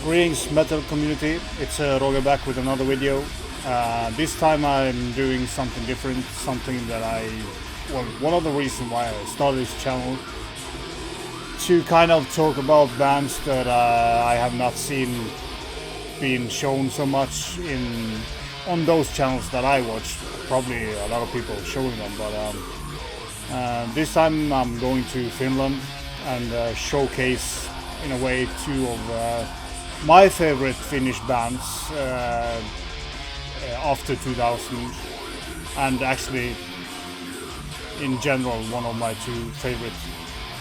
Greetings metal community, it's Roger back with another video. This time I'm doing something different, something that one of the reasons why I started this channel, to kind of talk about bands that I have not seen being shown so much on those channels that I watch. Probably a lot of people showing them, but this time I'm going to Finland and showcase in a way two of my favorite Finnish bands after 2000, and actually in general one of my two favorite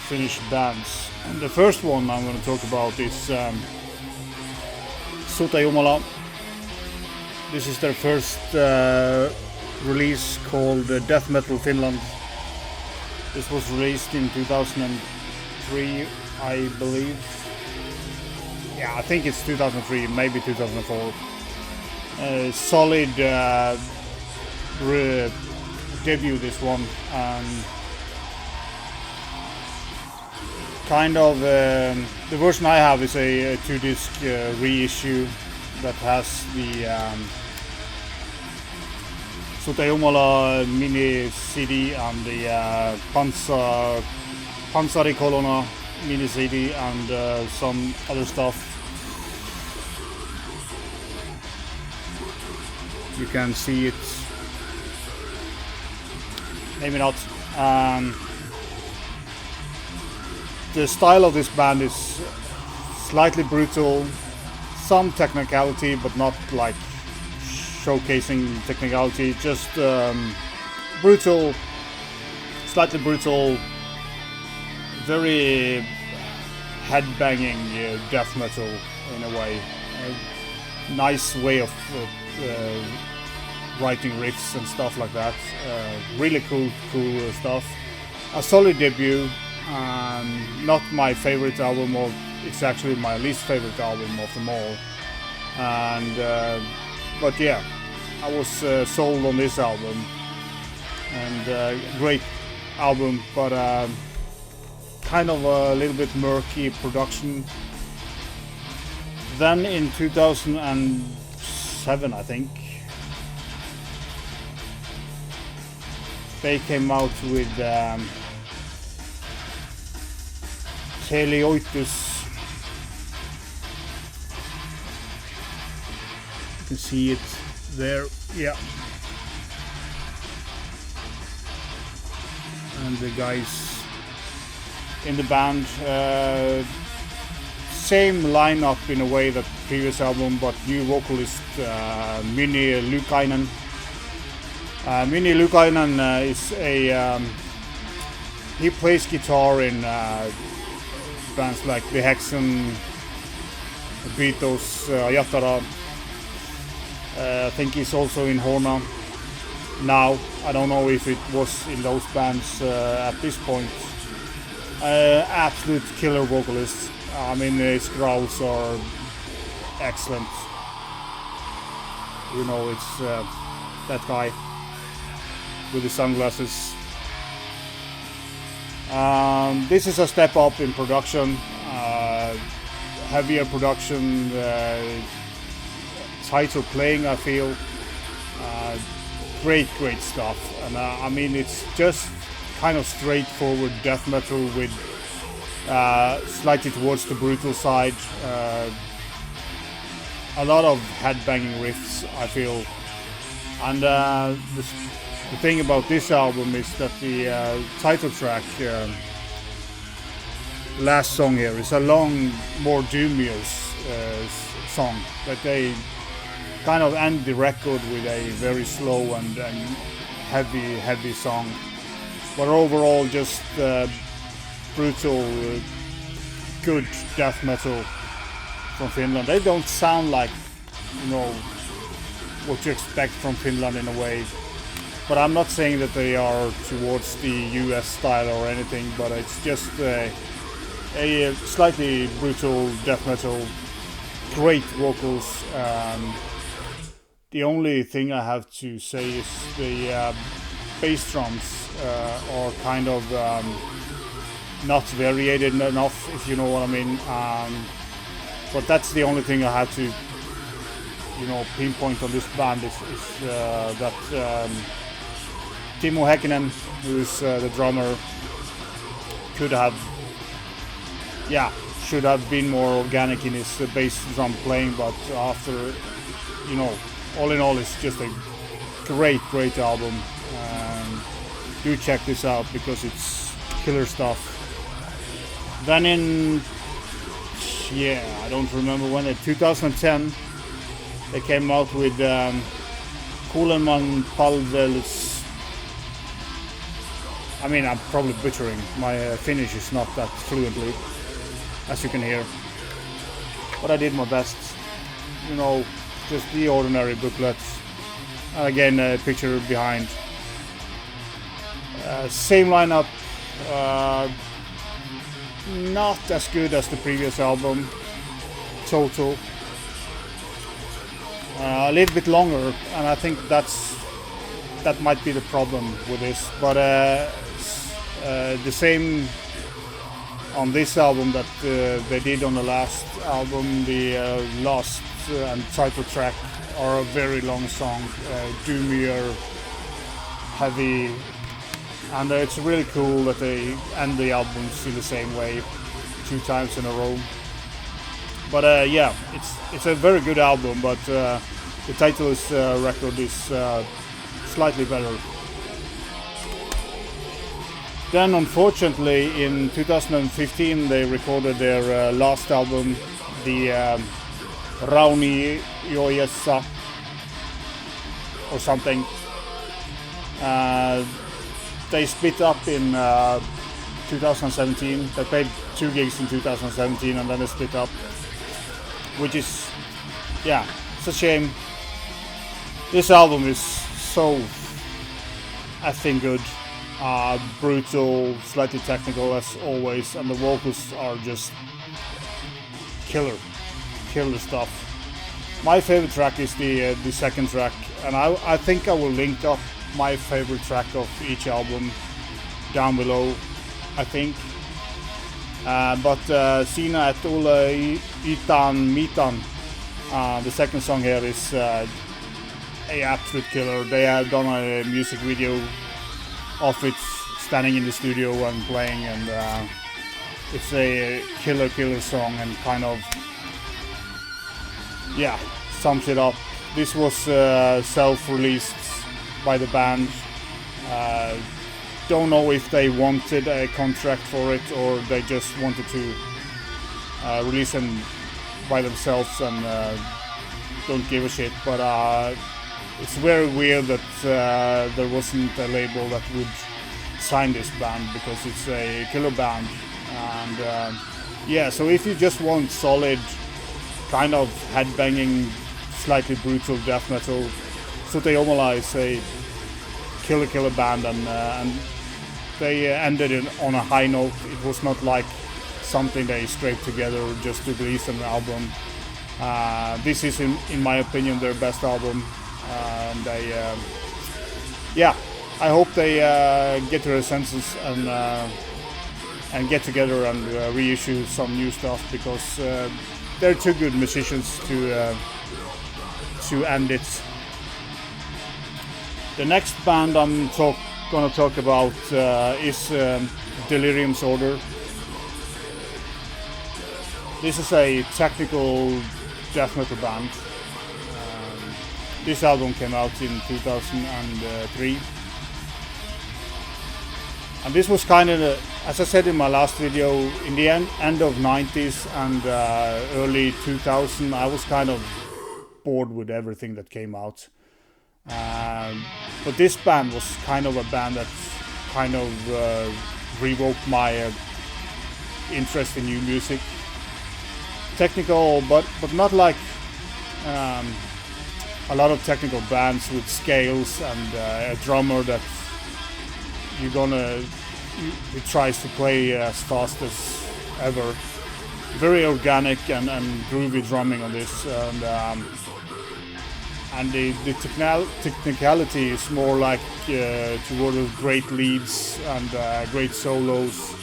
Finnish bands. And the first one I'm going to talk about is Sotajumala. This is their first release called Death Metal Finland. This was released in 2003, I believe. Yeah, I think it's 2003, maybe 2004. Solid debut, this one. Kind of the version I have is a 2-disc reissue that has the Sotajumala mini CD and the Pansari Colonna mini CD and some other stuff. You can see it, maybe not. The style of this band is slightly brutal, some technicality, but not like showcasing technicality, just brutal, slightly brutal, very headbanging death metal in a way. A nice way of writing riffs and stuff like that. Really cool stuff. A solid debut. Not my favorite album, or it's actually my least favorite album of them all. But yeah, I was sold on this album, and great album, but kind of a little bit murky production. Then in 2007, I think, they came out with Teloitus. You can see it there, yeah. And the guys in the band, same lineup in a way that the previous album, but new vocalist Mini Lukainen. Mini Lukainen is he plays guitar in bands like The Hexen, Beatles, Yatara. I think he's also in Horna now. I don't know if it was in those bands at this point. Absolute killer vocalist. I mean, his growls are excellent. You know, it's that guy with the sunglasses. This is a step up in production, heavier production, tighter playing, I feel. Great stuff, and I mean, it's just kind of straightforward death metal with slightly towards the brutal side. A lot of headbanging riffs, I feel. And the thing about this album is that the title track, last song here, is a long, more doomious song, but they kind of end the record with a very slow and heavy song. But overall, just brutal, good death metal from Finland. They don't sound like, you know, what you expect from Finland in a way. But I'm not saying that they are towards the US style or anything, but it's just a slightly brutal death metal, great vocals. The only thing I have to say is the bass drums are kind of not variated enough, if you know what I mean. But that's the only thing I have to, pinpoint on this band is that Timo Häkkinen, who's the drummer, should have been more organic in his bass drum playing, but after, all in all, it's just a great album. Do check this out because it's killer stuff. Then I don't remember when, in 2010, they came out with Kuolemanpalvelus. I mean, I'm probably butchering. My Finnish is not that fluently, as you can hear. But I did my best. Just the ordinary booklet. Again, a picture behind. Same lineup. Not as good as the previous album. Total. A little bit longer, and I think that might be the problem with this. But the same on this album that they did on the last album. The last and title track are a very long song, doomier, heavy, and it's really cool that they end the albums in the same way 2 times in a row. But it's a very good album, but the Teloitus record is slightly better. Then unfortunately in 2015 they recorded their last album, the Raunioissa or something. They split up in 2017. They played 2 gigs in 2017 and then they split up, which is, it's a shame. This album is so effing good. Brutal, slightly technical as always, and the vocals are just killer stuff. My favorite track is the second track, and I think I will link up my favorite track of each album down below, I think. But Siinä et ole itan mitan, the second song here is a absolute killer. They have done a music video of it, standing in the studio and playing, and it's a killer song, and kind of sums it up. This was self-released by the band. Don't know if they wanted a contract for it or they just wanted to release them by themselves and don't give a shit, but it's very weird that there wasn't a label that would sign this band, because it's a killer band. And so if you just want solid kind of headbanging, slightly brutal death metal, Sotajumala is a killer band, and they ended it on a high note. It was not like something they scraped together just to release an album. This is, in my opinion, their best album. And I hope they get to their senses and get together and reissue some new stuff, because they're 2 good musicians to end it. The next band I'm gonna talk about is Delirium's Order. This is a technical death metal band. This album came out in 2003. And this was kind of, as I said in my last video, in the end of 90s and early 2000, I was kind of bored with everything that came out. But this band was kind of a band that kind of revoked my interest in new music. Technical, but not like a lot of technical bands with scales and a drummer that he tries to play as fast as ever. Very organic and groovy drumming on this, and the technicality is more like toward great leads and great solos,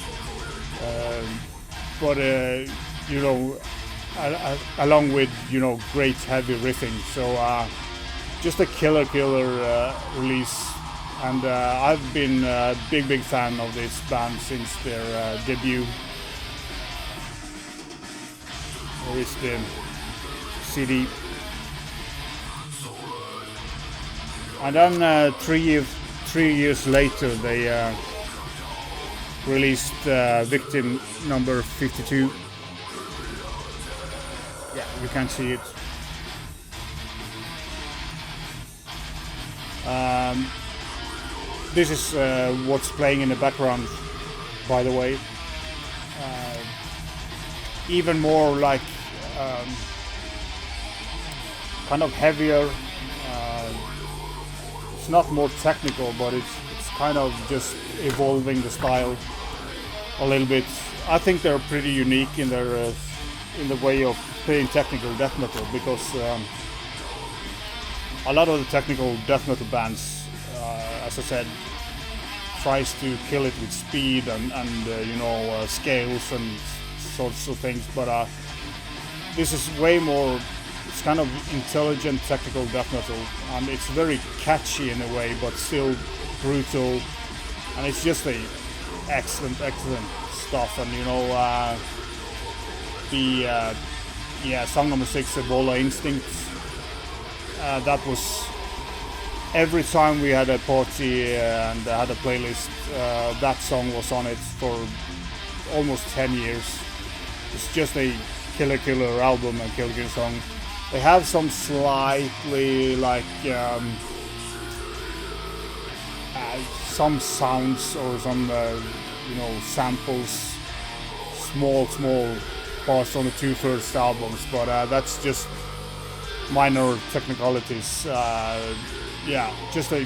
but along with great heavy riffing. So just a killer release, and I've been a big fan of this band since their debut. There is the CD, and then 3 years later they released Victim number 52. Yeah, you can see it. This is what's playing in the background, by the way. Even more like kind of heavier. It's not more technical, but it's kind of just evolving the style a little bit. I think they're pretty unique in their in the way of playing technical death metal, because a lot of the technical death metal bands, as I said, tries to kill it with speed and scales and sorts of things, but this is way more. It's kind of intelligent technical death metal, and it's very catchy in a way, but still brutal, and it's just a excellent stuff. And the song number 6, Ebola Instinct, that was every time we had a party and had a playlist, that song was on it for almost 10 years. It's just a killer album and killer song. They have some slightly like some sounds or some samples, small parts on the 2 first albums, but that's just minor technicalities. Yeah, just a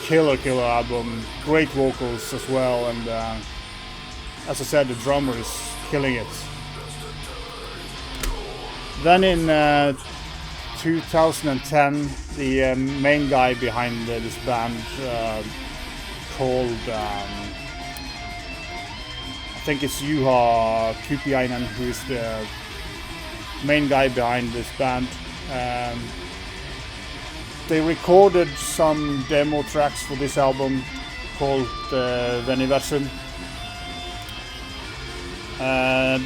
killer album. Great vocals as well, and as I said, the drummer is killing it. Then in 2010, the main guy behind this band, called I think it's Juha Kypiainen, who is the main guy behind this band. They recorded some demo tracks for this album called Veniversum,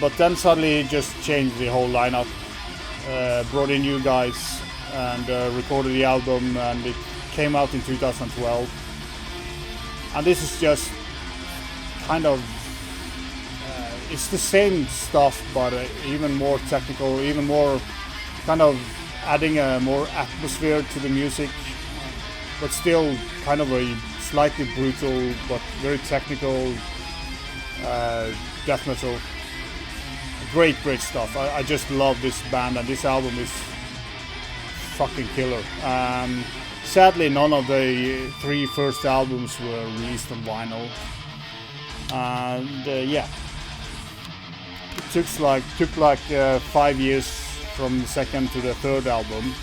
but then suddenly just changed the whole lineup. Brought in new guys and recorded the album, and it came out in 2012. And this is just kind of it's the same stuff, but even more technical, even more kind of adding a more atmosphere to the music, but still kind of a slightly brutal but very technical death metal. Great stuff. I just love this band, and this album is fucking killer. Sadly, none of the 3 first albums were released on vinyl, and yeah, it took like 5 years from the second to the third album,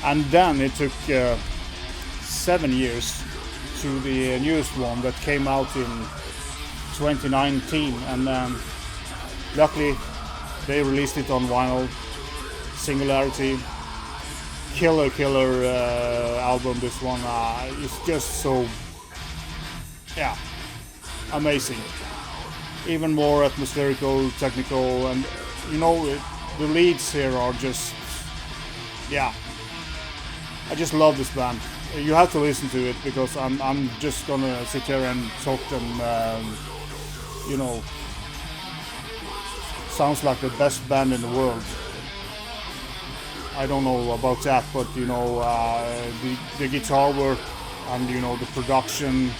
and then it took 7 years to the newest one that came out in 2019, and luckily they released it on vinyl. Singularity, killer album. This one is just so amazing, even more atmospherical, technical, and the leads here are just I just love this band. You have to listen to it, because I'm just gonna sit here and talk them. Sounds like the best band in the world. I don't know about that, but the guitar work and the production,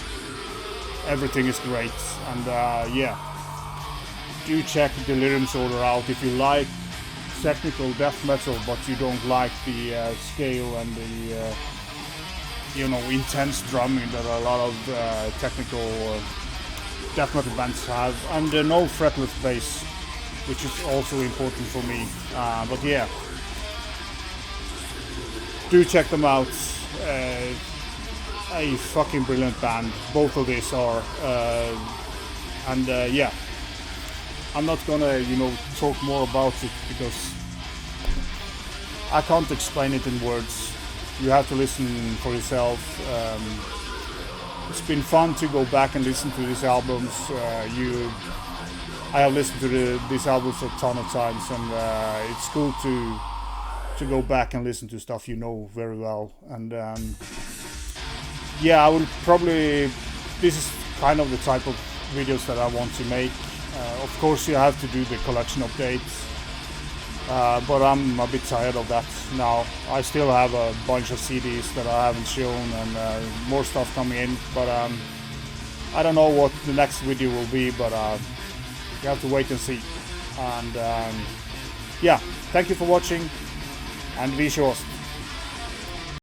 everything is great. And do check the Lirium order out if you like technical death metal, but you don't like the scale and the intense drumming that a lot of technical death metal bands have, and no fretless bass, which is also important for me. But yeah, do check them out. A fucking brilliant band, both of these are, and yeah, I'm not gonna, you know, talk more about it because I can't explain it in words. You have to listen for yourself. It's been fun to go back and listen to these albums. I have listened to these albums a ton of times, and it's cool to go back and listen to stuff you know very well. And yeah, I will probably. This is kind of the type of videos that I want to make. Of course, you have to do the collection updates, but I'm a bit tired of that now. I still have a bunch of CDs that I haven't shown, and more stuff coming in. But I don't know what the next video will be, but you have to wait and see. And yeah, thank you for watching, and vi hörs.